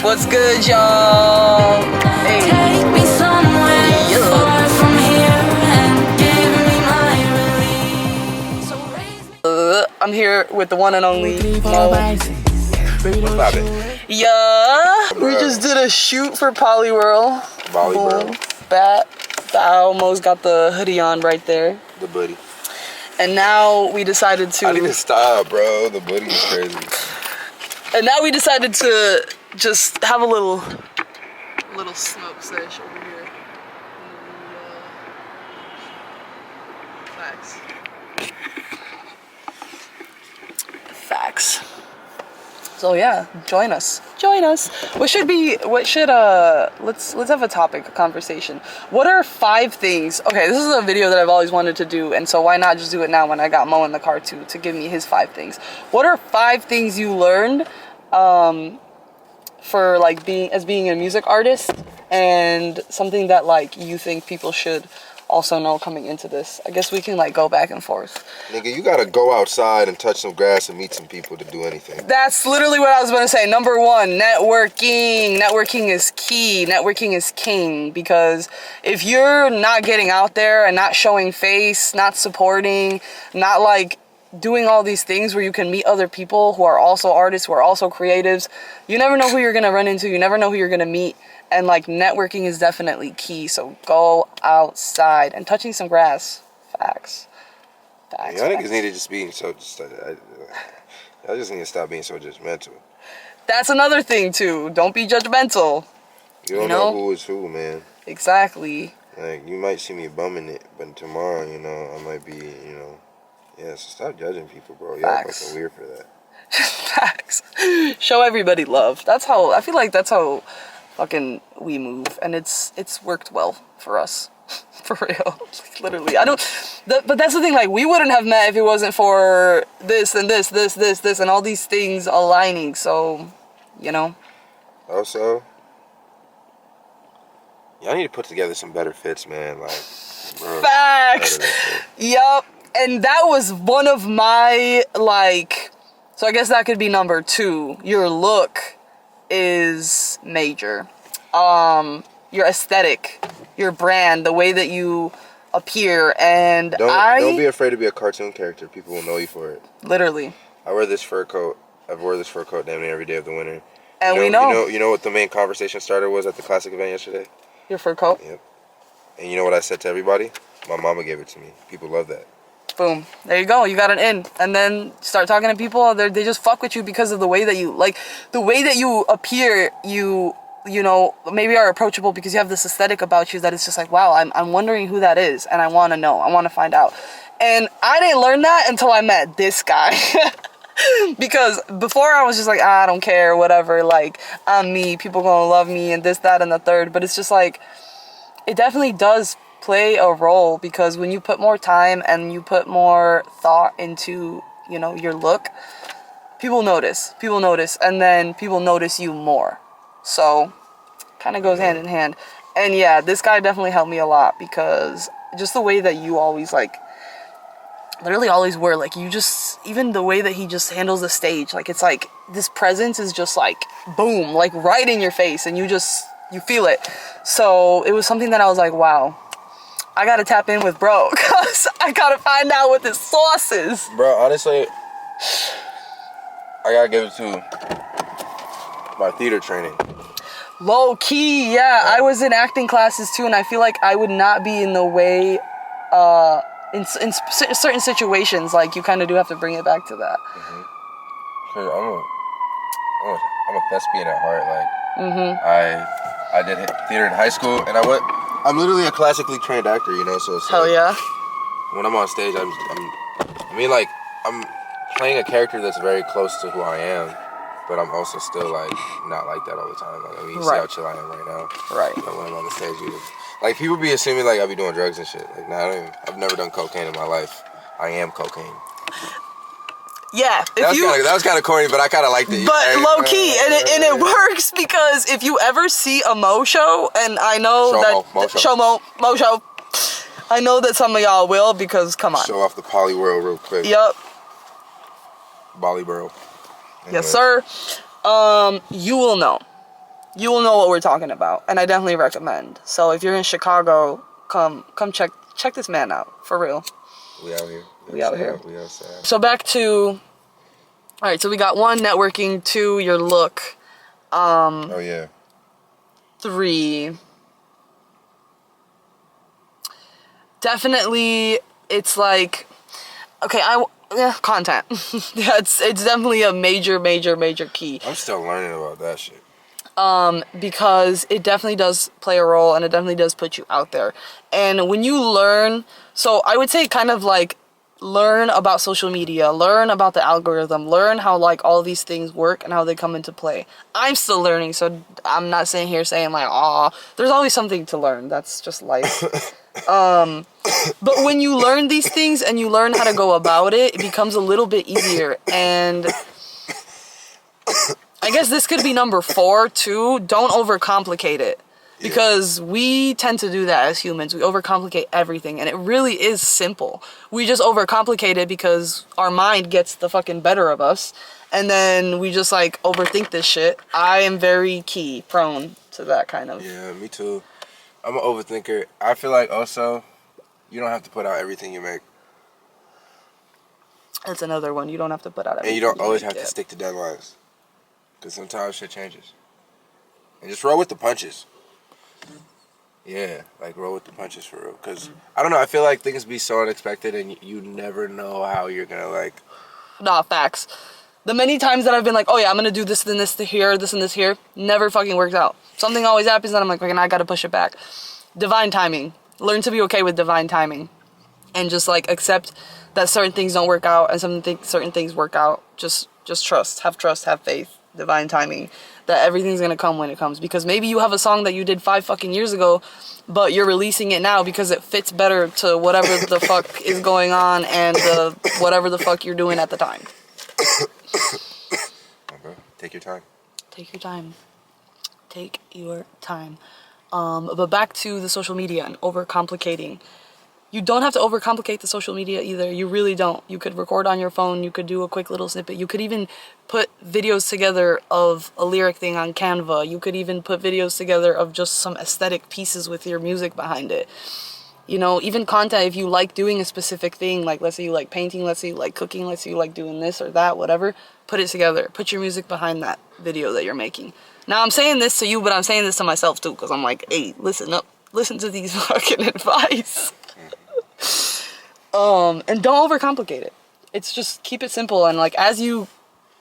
What's good, y'all? Hey. Take me somewhere far from here and give me my release. So raise me. I'm here with the one and only Mo. What's poppin'? Yeah, we just did a shoot for Polyworld. Volleyball. Bat. Bow. Mo's got the hoodie on right there. The buddy. And now we decided to. I need to stop, bro. The buddy is crazy. And now we decided to just have a little smoke sesh over here. Facts. So yeah, join us. Let's have a topic, a conversation. What are 5 things? Okay, this is a video that I've always wanted to do, and so why not just do it now when I got Mo in the car too, to give me his 5 things. What are 5 things you learned for like being a music artist, and something that like you think people should also know coming into this? I guess we can like go back and forth. Nigga, you gotta go outside and touch some grass and meet some people to do anything. That's literally what I was gonna say. Number 1, networking. Networking is key. Networking is king, because if you're not getting out there and not showing face, not supporting, not like doing all these things where you can meet other people who are also artists, who are also creatives, you never know who you're gonna run into. You never know who you're gonna meet. And like networking is definitely key. So go outside and touching some grass. Facts. Y'all niggas need to just be so. I just need to stop being so judgmental. That's another thing too. Don't be judgmental. You don't know who is who, man. Exactly. Like, you might see me bumming it, but tomorrow, you know, I might be, you know. Yeah, so stop judging people, bro. Y'all fucking weird for that. Facts. Show everybody love. I feel like that's how fucking we move, and it's worked well for us. For real. Literally. But that's the thing, like, we wouldn't have met if it wasn't for this and this and all these things aligning. So, you know. Also, y'all need to put together some better fits, man. Like, bro, facts. Yup. And that was one of my, like, so I guess that could be number 2. Your look is major. Your aesthetic, your brand, the way that you appear, and don't be afraid to be a cartoon character. People will know you for it. Literally. I wear this fur coat. I've wore this fur coat damn near every day of the winter. And you know what the main conversation starter was at the classic event yesterday? Your fur coat? Yep. And you know what I said to everybody? My mama gave it to me. People love that. Boom. There you go. You got an in. And then start talking to people. They just fuck with you because of the way that you, like, the way that you appear, you know, maybe are approachable because you have this aesthetic about you that it's just like, wow, I'm wondering who that is, and I want to know. I want to find out. And I didn't learn that until I met this guy. Because before I was just like, I don't care, whatever, like, I'm me, people gonna love me, and this, that, and the third. But it's just like, it definitely does play a role, because when you put more time and you put more thought into, you know, your look, people notice, and then people notice you more. So kind of goes hand in hand. And yeah, this guy definitely helped me a lot, because just the way that you always, like, literally always were, like, you just, even the way that he just handles the stage, like, it's like this presence is just like boom, like right in your face, and you feel it. So it was something that I was like, wow, I gotta tap in with bro, because I gotta find out what this sauce is. Bro, honestly, I gotta give it to my theater training. Low key, yeah. I was in acting classes too, and I feel like I would not be in the way in certain situations. Like, you kind of do have to bring it back to that. Cause I'm a thespian at heart. Like, I did theater in high school, and I'm literally a classically trained actor, you know. So it's hell yeah. When I'm on stage, I'm playing a character that's very close to who I am. But I'm also still, like, not like that all the time. Like, I mean, you see how chill I am right now. Right. Like, when I'm on the stage, like, people be assuming, like, I be doing drugs and shit. Like, nah, I've never done cocaine in my life. I am cocaine. Yeah. That was kind of corny, but I kind of liked it. But low key, and it works, because if you ever see a Mo show, and I know Mo show, I know that some of y'all will, because come on. Show off the Polyworld real quick. Yup. Bolly bro. Yes, sir. You will know you will know what we're talking about, and I definitely recommend. So if you're in Chicago, come check this man out, for real. We out here. We out here. We outside. So back to, all right, so we got 1, networking, 2, your look, Oh yeah. 3, definitely, it's like, okay, content. Yeah, it's definitely a major key. I'm still learning about that shit. Because it definitely does play a role, and it definitely does put you out there. And when you learn, so I would say kind of like learn about social media, learn about the algorithm, learn how like all these things work and how they come into play. I'm still learning, so I'm not sitting here saying like, oh, there's always something to learn. That's just life. But when you learn these things and you learn how to go about it, it becomes a little bit easier. And I guess this could be number 4 too. Don't overcomplicate it. Because we tend to do that as humans. We overcomplicate everything, and it really is simple. We just overcomplicate it because our mind gets the fucking better of us, and then we just like overthink this shit. I am very prone to that kind of. Yeah, me too. I'm an overthinker. I feel like also, you don't have to put out everything you make. That's another one. You don't have to put out everything. And you don't always have to stick to deadlines. Because sometimes shit changes. And just roll with the punches. Yeah, like roll with the punches for real. Because, I don't know, I feel like things be so unexpected and you never know how you're going to like... Nah, facts. The many times that I've been like, oh yeah, I'm going to do this and this here, this and this here, never fucking works out. Something always happens and I'm like, okay, now I got to push it back. Divine timing. Learn to be okay with divine timing. And just like accept that certain things don't work out and certain things work out. Just trust, have faith, divine timing. That everything's gonna come when it comes. Because maybe you have a song that you did 5 fucking years ago, but you're releasing it now because it fits better to whatever the fuck is going on and whatever the fuck you're doing at the time. Okay. Take your time. Take your time. Take your time. But back to the social media and overcomplicating. You don't have to overcomplicate the social media either. You really don't. You could record on your phone. You could do a quick little snippet. You could even put videos together of a lyric thing on Canva. You could even put videos together of just some aesthetic pieces with your music behind it. You know, even content, if you like doing a specific thing, like let's say you like painting, let's say you like cooking, let's say you like doing this or that, whatever, put it together. Put your music behind that video that you're making. Now, I'm saying this to you, but I'm saying this to myself too, because I'm like, hey, listen up. Listen to these fucking advice. And don't overcomplicate it. It's just keep it simple, and like as you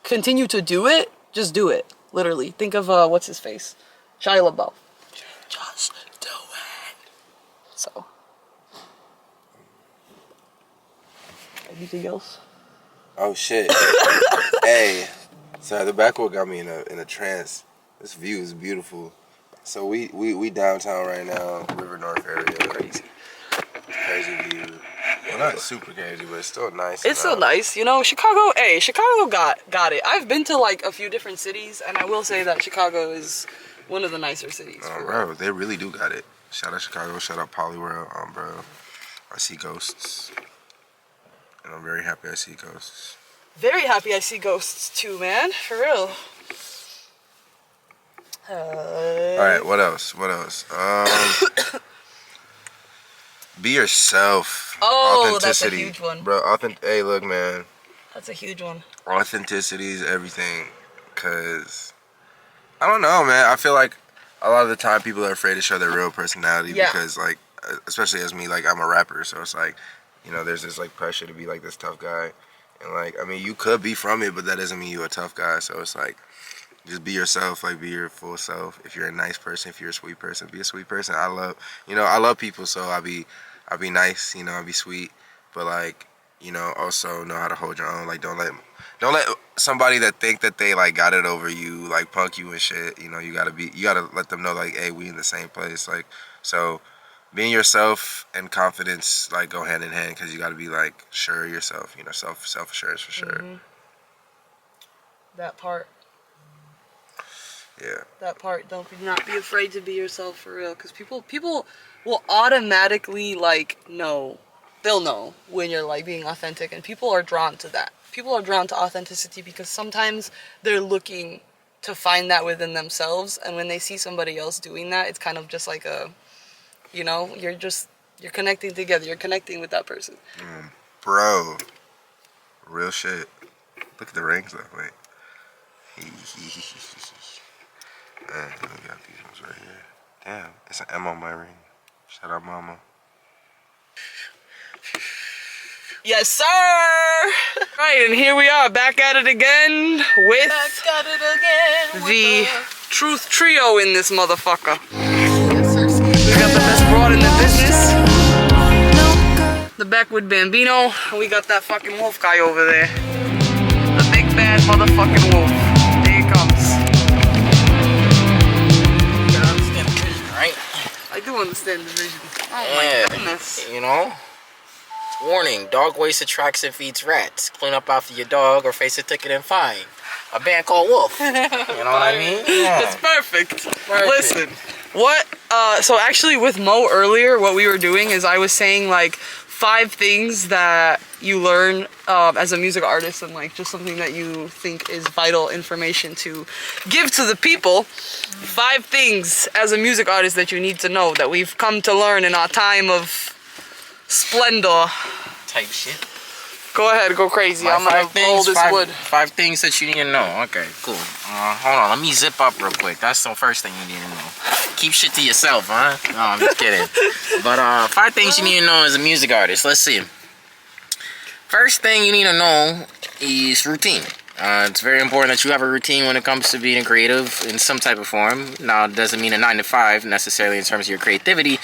continue to do it, just do it. Literally. Think of what's his face? Shia LaBeouf. Just do it. So. Anything else? Oh shit. Hey. So the backwood got me in a trance. This view is beautiful. So we downtown right now, River North area. Crazy view. Well, not super crazy, but it's still nice. It's still nice. You know, Chicago got it. I've been to like a few different cities, and I will say that Chicago is one of the nicer cities. Bro, they really do got it. Shout out Chicago, shout out Polyworld. Bro, I see ghosts. And I'm very happy I see ghosts. Very happy I see ghosts too, man. For real. Alright, what else? Be yourself. Oh, that's a huge one. Bro, hey, look, man. That's a huge one. Authenticity is everything. Because, I don't know, man. I feel like a lot of the time people are afraid to show their real personality. Yeah. Because, like, especially as me, like, I'm a rapper. So it's like, you know, there's this, like, pressure to be, like, this tough guy. And, like, I mean, you could be from it, but that doesn't mean you're a tough guy. So it's like, just be yourself, like be your full self. If you're a nice person, if you're a sweet person, be a sweet person. I love people, so I'll be nice, you know, I'll be sweet. But like, you know, also know how to hold your own. Like don't let somebody that think that they like got it over you, like punk you and shit. You know, you gotta let them know like, hey, we in the same place. Like, so being yourself and confidence like go hand in hand, because you gotta be like sure of yourself, you know, self assurance for sure. Mm-hmm. That part. Yeah. That part. Do not be afraid to be yourself for real, because people will automatically like know. They'll know when you're like being authentic, and people are drawn to that. People are drawn to authenticity because sometimes they're looking to find that within themselves, and when they see somebody else doing that, it's kind of just like a, you know, you're connecting together, you're connecting with that person. Bro, real shit. Look at the rings though. Wait. Man, we got these ones right here. Damn, it's an M on my ring. Shout out, mama. Yes, sir. Right, and here we are, back at it again with the Truth Trio in this motherfucker. We got the best broad in the business, the Backwood Bambino, and we got that fucking wolf guy over there. The big bad motherfucking wolf. There he comes. You gotta understand the vision, right? I do understand the vision. Oh Yeah, my goodness. you know? Warning, dog waste attracts and feeds rats. Clean up after your dog or face a ticket and fine. A band called Wolf. You know what I mean? Yeah. It's perfect. Listen, what, so actually with Mo earlier, what we were doing is I was saying like 5 things that you learn as a music artist, and like just something that you think is vital information to give to the people. 5 things as a music artist that you need to know that we've come to learn in our time of splendor. Type shit. Go ahead, go crazy. I'm gonna roll this wood. 5 things that you need to know. Okay, cool. Hold on, let me zip up real quick. That's the first thing you need to know. Keep shit to yourself, huh? No, I'm just kidding. But 5 things you need to know as a music artist. Let's see. First thing you need to know is routine. It's very important that you have a routine when it comes to being creative in some type of form. Now, it doesn't mean a 9 to 5 necessarily in terms of your creativity,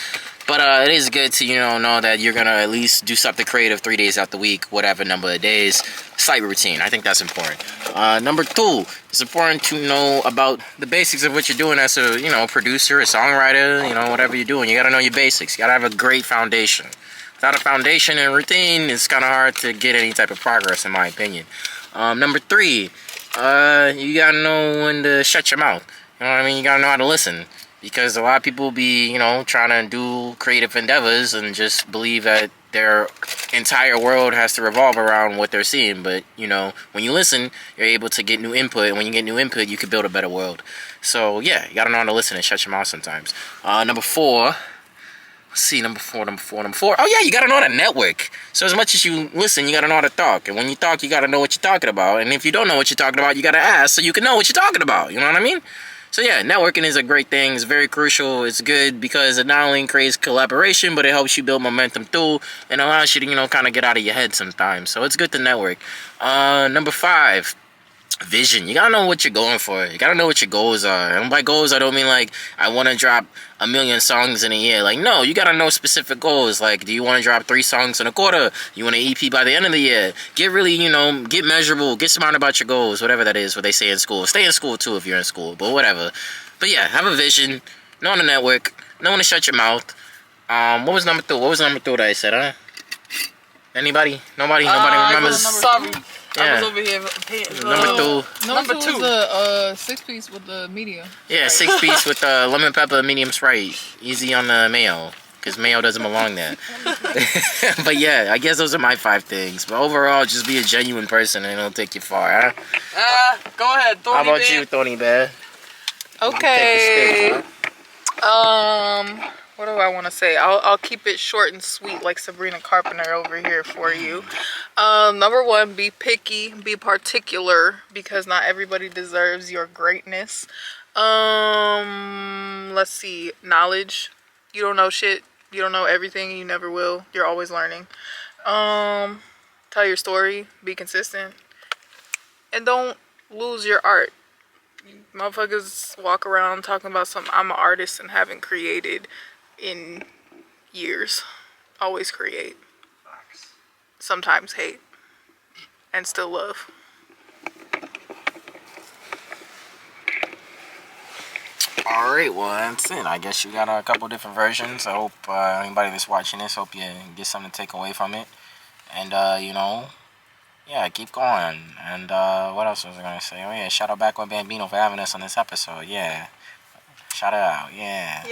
but it is good to, know that you're gonna at least do something creative 3 days out the week, whatever number of days. Slight routine. I think that's important. Number 2, it's important to know about the basics of what you're doing as a, producer, a songwriter, whatever you're doing. You gotta know your basics. You gotta have a great foundation. Without a foundation and routine, it's kind of hard to get any type of progress, in my opinion. Number 3, you gotta know when to shut your mouth. You know what I mean? You gotta know how to listen. Because a lot of people be, trying to do creative endeavors and just believe that their entire world has to revolve around what they're seeing. But, when you listen, you're able to get new input. And when you get new input, you can build a better world. So, yeah, you gotta know how to listen and shut your mouth sometimes. Number 4. Let's see, number four. Oh, yeah, you gotta know how to network. So as much as you listen, you gotta know how to talk. And when you talk, you gotta know what you're talking about. And if you don't know what you're talking about, you gotta ask so you can know what you're talking about. You know what I mean? So yeah, networking is a great thing. It's very crucial. It's good because it not only creates collaboration, but it helps you build momentum too, and allows you to, kind of get out of your head sometimes. So it's good to network. Number 5, vision. You gotta know what you're going for. You gotta know what your goals are. And by goals, I don't mean like I want to drop 1 million songs in a year. Like, no, you gotta know specific goals. Like, do you want to drop 3 songs in a quarter? You want an EP by the end of the year? Get really, get measurable. Get smart about your goals, whatever that is, what they say in school. Stay in school too if you're in school, but whatever. But yeah, have a vision. Know how to network. Know when to shut your mouth. What was number 2? What was number 2 that I said, huh? Anybody? Nobody remembers? Sorry. Yeah. I was over here. Number 2. Was the 6-piece with the medium. Yeah, 6-piece with lemon pepper medium Sprite. Easy on the mayo, because mayo doesn't belong there. But yeah, I guess those are my 5 things. But overall, just be a genuine person and it'll take you far, huh? Go ahead, Tony. How about you, Tony Bear? Okay. Take the stick, huh? What do I want to say? I'll keep it short and sweet like Sabrina Carpenter over here for you. Number 1, be picky, be particular, because not everybody deserves your greatness. Let's see, knowledge. You don't know shit. You don't know everything. You never will. You're always learning. Tell your story. Be consistent. And don't lose your art. Motherfuckers walk around talking about something. I'm an artist and haven't created in years. Always create. Sometimes hate. And still love. Alright, well, that's it. I guess you got a couple different versions. I hope anybody that's watching this, hope you get something to take away from it. And, yeah, keep going. And what else was I going to say? Oh, yeah, shout out Backwood Bambino for having us on this episode. Yeah. Shout out, yeah.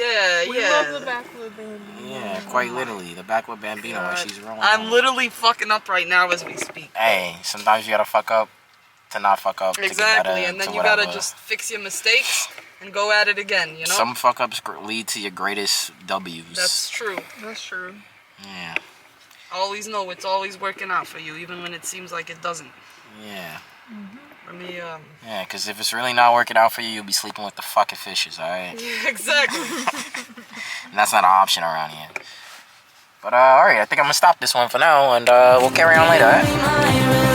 We love the Backwood Bambino. Yeah, quite literally. The Backwood Bambino, where she's rolling. I'm literally fucking up right now as we speak. Hey, sometimes you gotta fuck up to not fuck up. Exactly, to get better, and then to you gotta whatever. just fix your mistakes and go at it again, you know? Some fuck ups lead to your greatest W's. That's true. That's true. Yeah. Always know it's always working out for you, even when it seems like it doesn't. Yeah. Let me, Yeah, because if it's really not working out for you, you'll be sleeping with the fucking fishes, alright? exactly. And that's not an option around here. But, alright, I think I'm gonna stop this one for now, and we'll carry on later, alright?